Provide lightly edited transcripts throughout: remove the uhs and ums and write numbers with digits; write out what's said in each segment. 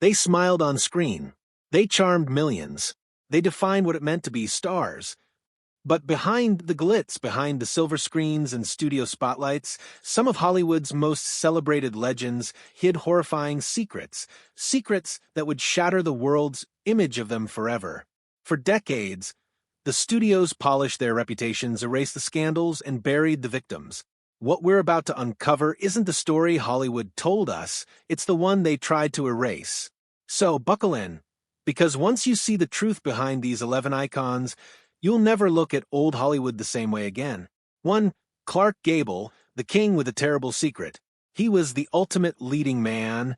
They smiled on screen. They charmed millions. They defined what it meant to be stars. But behind the glitz, behind the silver screens and studio spotlights, some of Hollywood's most celebrated legends hid horrifying secrets, secrets that would shatter the world's image of them forever. For decades, the studios polished their reputations, erased the scandals, and buried the victims. What we're about to uncover isn't the story Hollywood told us, it's the one they tried to erase. So buckle in, because once you see the truth behind these 11 icons, you'll never look at old Hollywood the same way again. 1. Clark Gable, the king with a terrible secret. He was the ultimate leading man,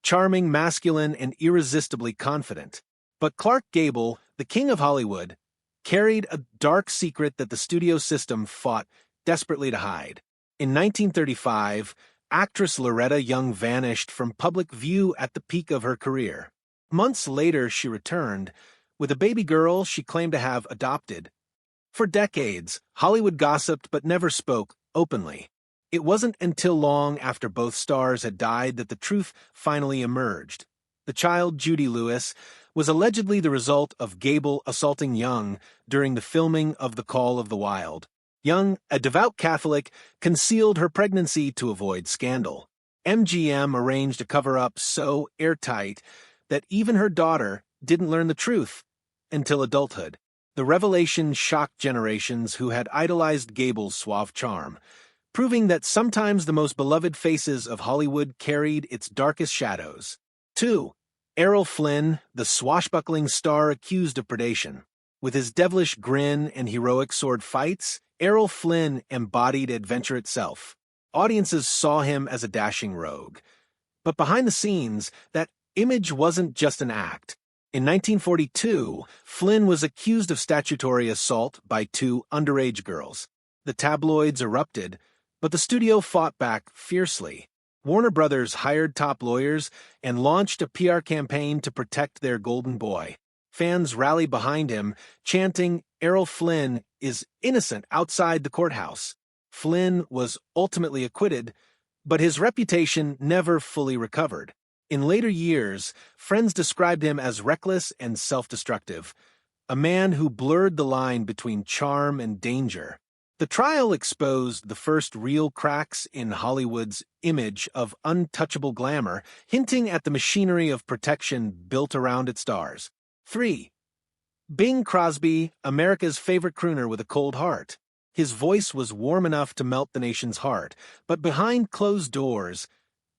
charming, masculine, and irresistibly confident. But Clark Gable, the king of Hollywood, carried a dark secret that the studio system fought desperately to hide. In 1935, actress Loretta Young vanished from public view at the peak of her career. Months later, she returned, with a baby girl she claimed to have adopted. For decades, Hollywood gossiped but never spoke openly. It wasn't until long after both stars had died that the truth finally emerged. The child, Judy Lewis, was allegedly the result of Gable assaulting Young during the filming of The Call of the Wild. Young, a devout Catholic, concealed her pregnancy to avoid scandal. MGM arranged a cover-up so airtight that even her daughter didn't learn the truth until adulthood. The revelation shocked generations who had idolized Gable's suave charm, proving that sometimes the most beloved faces of Hollywood carried its darkest shadows. 2. Errol Flynn, the swashbuckling star accused of predation. With his devilish grin and heroic sword fights, Errol Flynn embodied adventure itself. Audiences saw him as a dashing rogue. But behind the scenes, that image wasn't just an act. In 1942, Flynn was accused of statutory assault by 2 underage girls. The tabloids erupted, but the studio fought back fiercely. Warner Brothers hired top lawyers and launched a PR campaign to protect their golden boy. Fans rallied behind him, chanting, "Errol Flynn is innocent," outside the courthouse. Flynn was ultimately acquitted, but his reputation never fully recovered. In later years, friends described him as reckless and self-destructive, a man who blurred the line between charm and danger. The trial exposed the first real cracks in Hollywood's image of untouchable glamour, hinting at the machinery of protection built around its stars. 3. Bing Crosby, America's favorite crooner with a cold heart. His voice was warm enough to melt the nation's heart, but behind closed doors,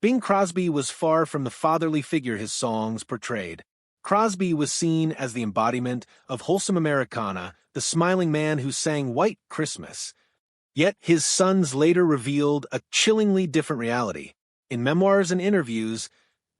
Bing Crosby was far from the fatherly figure his songs portrayed. Crosby was seen as the embodiment of wholesome Americana, the smiling man who sang White Christmas. Yet his sons later revealed a chillingly different reality. In memoirs and interviews,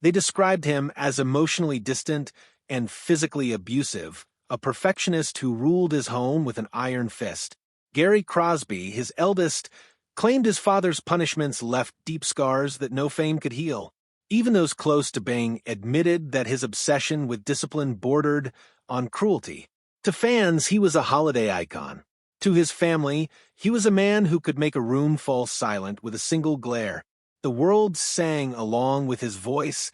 they described him as emotionally distant and physically abusive, a perfectionist who ruled his home with an iron fist. Gary Crosby, his eldest, claimed his father's punishments left deep scars that no fame could heal. Even those close to Bing admitted that his obsession with discipline bordered on cruelty. To fans, he was a holiday icon. To his family, he was a man who could make a room fall silent with a single glare. The world sang along with his voice,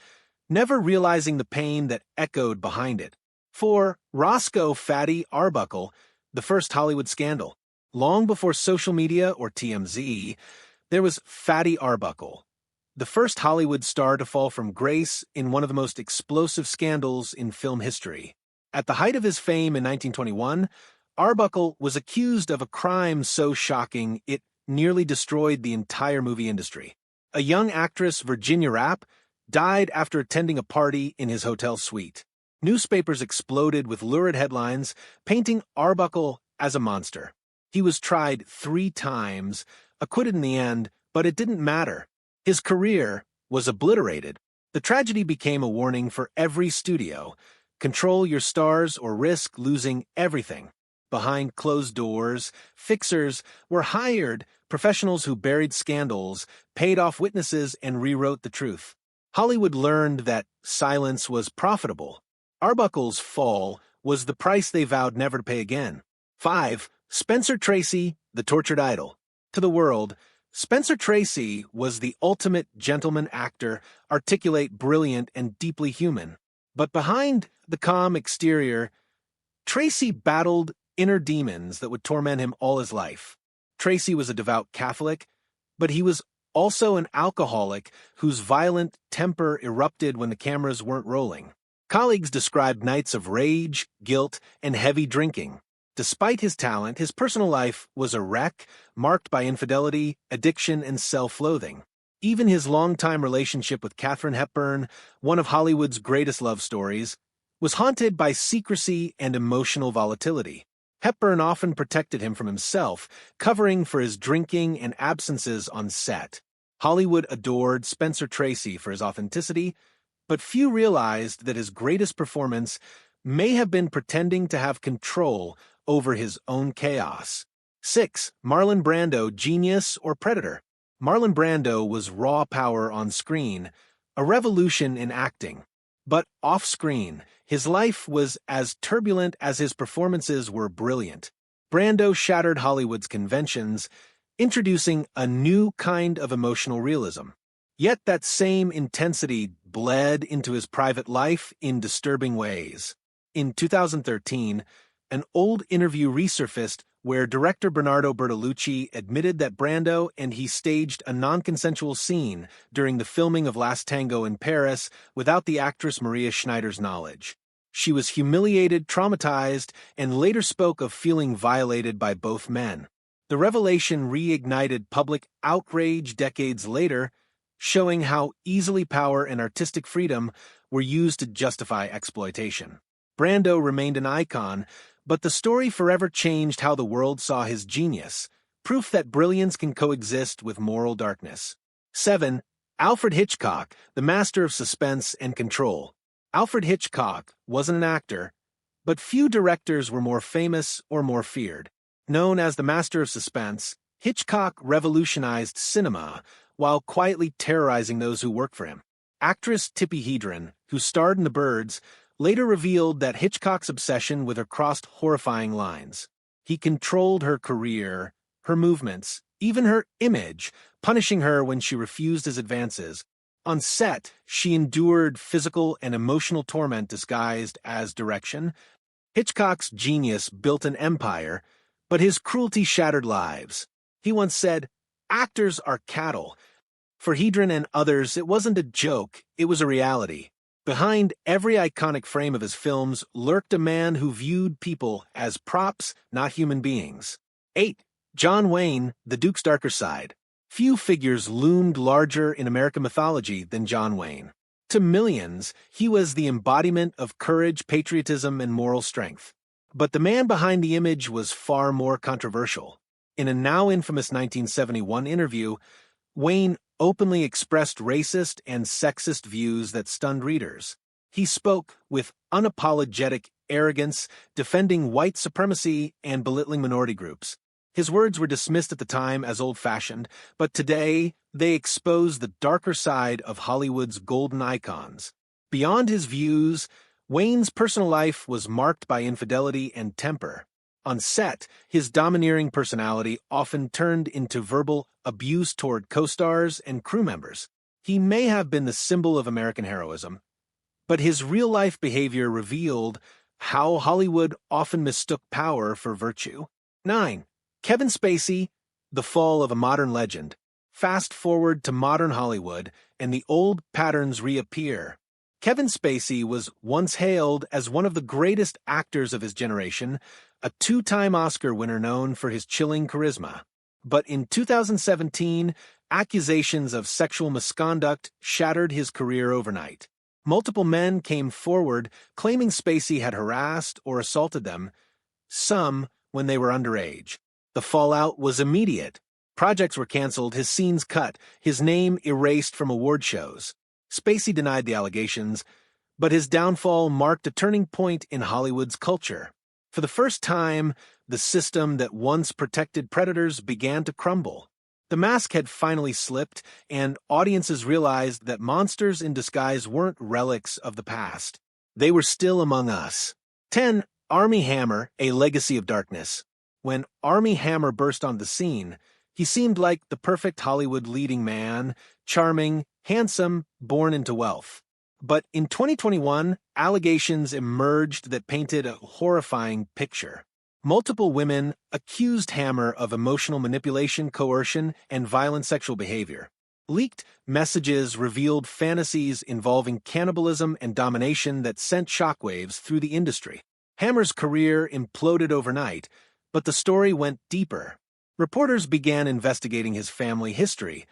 never realizing the pain that echoed behind it. 4. Roscoe Fatty Arbuckle, the first Hollywood scandal. Long before social media or TMZ, there was Fatty Arbuckle, the first Hollywood star to fall from grace in one of the most explosive scandals in film history. At the height of his fame in 1921, Arbuckle was accused of a crime so shocking it nearly destroyed the entire movie industry. A young actress, Virginia Rapp, died after attending a party in his hotel suite. Newspapers exploded with lurid headlines, painting Arbuckle as a monster. He was tried 3 times, acquitted in the end, but it didn't matter. His career was obliterated. The tragedy became a warning for every studio. Control your stars or risk losing everything. Behind closed doors, fixers were hired, professionals who buried scandals, paid off witnesses, and rewrote the truth. Hollywood learned that silence was profitable. Arbuckle's fall was the price they vowed never to pay again. 5. Spencer Tracy, the tortured idol. To the world, Spencer Tracy was the ultimate gentleman actor, articulate, brilliant, and deeply human. But behind the calm exterior, Tracy battled inner demons that would torment him all his life. Tracy was a devout Catholic, but he was also an alcoholic whose violent temper erupted when the cameras weren't rolling. Colleagues described nights of rage, guilt, and heavy drinking. Despite his talent, his personal life was a wreck, marked by infidelity, addiction, and self-loathing. Even his longtime relationship with Katharine Hepburn, one of Hollywood's greatest love stories, was haunted by secrecy and emotional volatility. Hepburn often protected him from himself, covering for his drinking and absences on set. Hollywood adored Spencer Tracy for his authenticity, but few realized that his greatest performance may have been pretending to have control over his own chaos. 6. Marlon Brando, genius or predator? Marlon Brando was raw power on screen, a revolution in acting. But off-screen, his life was as turbulent as his performances were brilliant. Brando shattered Hollywood's conventions, introducing a new kind of emotional realism. Yet that same intensity bled into his private life in disturbing ways. In 2013, an old interview resurfaced where director Bernardo Bertolucci admitted that Brando and he staged a non-consensual scene during the filming of Last Tango in Paris without the actress Maria Schneider's knowledge. She was humiliated, traumatized, and later spoke of feeling violated by both men. The revelation reignited public outrage decades later, showing how easily power and artistic freedom were used to justify exploitation. Brando remained an icon, but the story forever changed how the world saw his genius, proof that brilliance can coexist with moral darkness. 7. Alfred Hitchcock, the master of suspense and control. Alfred Hitchcock wasn't an actor, but few directors were more famous or more feared. Known as the master of suspense, Hitchcock revolutionized cinema while quietly terrorizing those who worked for him. Actress Tippi Hedren, who starred in The Birds, later revealed that Hitchcock's obsession with her crossed horrifying lines. He controlled her career, her movements, even her image, punishing her when she refused his advances. On set, she endured physical and emotional torment disguised as direction. Hitchcock's genius built an empire, but his cruelty shattered lives. He once said, "Actors are cattle." For Hedren and others, it wasn't a joke, it was a reality. Behind every iconic frame of his films lurked a man who viewed people as props, not human beings. 8. John Wayne, the Duke's darker side. Few figures loomed larger in American mythology than John Wayne. To millions, he was the embodiment of courage, patriotism, and moral strength. But the man behind the image was far more controversial. In a now infamous 1971 interview, Wayne openly expressed racist and sexist views that stunned readers. He spoke with unapologetic arrogance, defending white supremacy and belittling minority groups. His words were dismissed at the time as old-fashioned, but today they expose the darker side of Hollywood's golden icons. Beyond his views, Wayne's personal life was marked by infidelity and temper. On set, his domineering personality often turned into verbal abuse toward co-stars and crew members. He may have been the symbol of American heroism, but his real-life behavior revealed how Hollywood often mistook power for virtue. 9. Kevin Spacey, the fall of a modern legend. Fast forward to modern Hollywood, and the old patterns reappear. Kevin Spacey was once hailed as one of the greatest actors of his generation, a two-time Oscar winner known for his chilling charisma. But in 2017, accusations of sexual misconduct shattered his career overnight. Multiple men came forward claiming Spacey had harassed or assaulted them, some when they were underage. The fallout was immediate. Projects were canceled, his scenes cut, his name erased from award shows. Spacey denied the allegations, but his downfall marked a turning point in Hollywood's culture. For the first time, the system that once protected predators began to crumble. The mask had finally slipped, and audiences realized that monsters in disguise weren't relics of the past. They were still among us. 10. Armie Hammer, A Legacy of Darkness. When Armie Hammer burst on the scene, He seemed like the perfect Hollywood leading man, charming, handsome, born into wealth. But in 2021, allegations emerged that painted a horrifying picture. Multiple women accused Hammer of emotional manipulation, coercion, and violent sexual behavior. Leaked messages revealed fantasies involving cannibalism and domination that sent shockwaves through the industry. Hammer's career imploded overnight, but the story went deeper. Reporters began investigating his family history,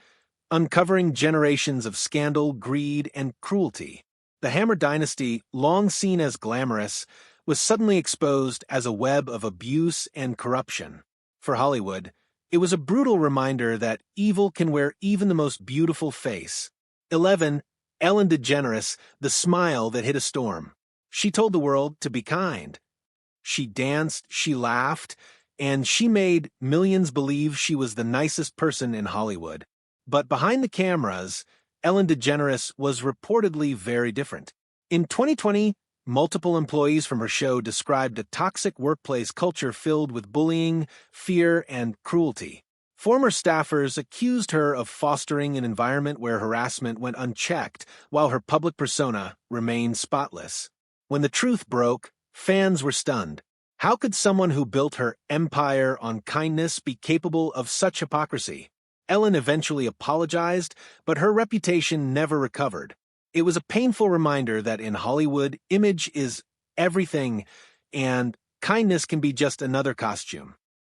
uncovering generations of scandal, greed, and cruelty. The Hammer dynasty, long seen as glamorous, was suddenly exposed as a web of abuse and corruption. For Hollywood, it was a brutal reminder that evil can wear even the most beautiful face. 11. Ellen DeGeneres, the smile that hit a storm. She told the world to be kind. She danced, she laughed, and she made millions believe she was the nicest person in Hollywood. But behind the cameras, Ellen DeGeneres was reportedly very different. In 2020, multiple employees from her show described a toxic workplace culture filled with bullying, fear, and cruelty. Former staffers accused her of fostering an environment where harassment went unchecked, while her public persona remained spotless. When the truth broke, fans were stunned. How could someone who built her empire on kindness be capable of such hypocrisy? Ellen eventually apologized, but her reputation never recovered. It was a painful reminder that in Hollywood, image is everything, and kindness can be just another costume.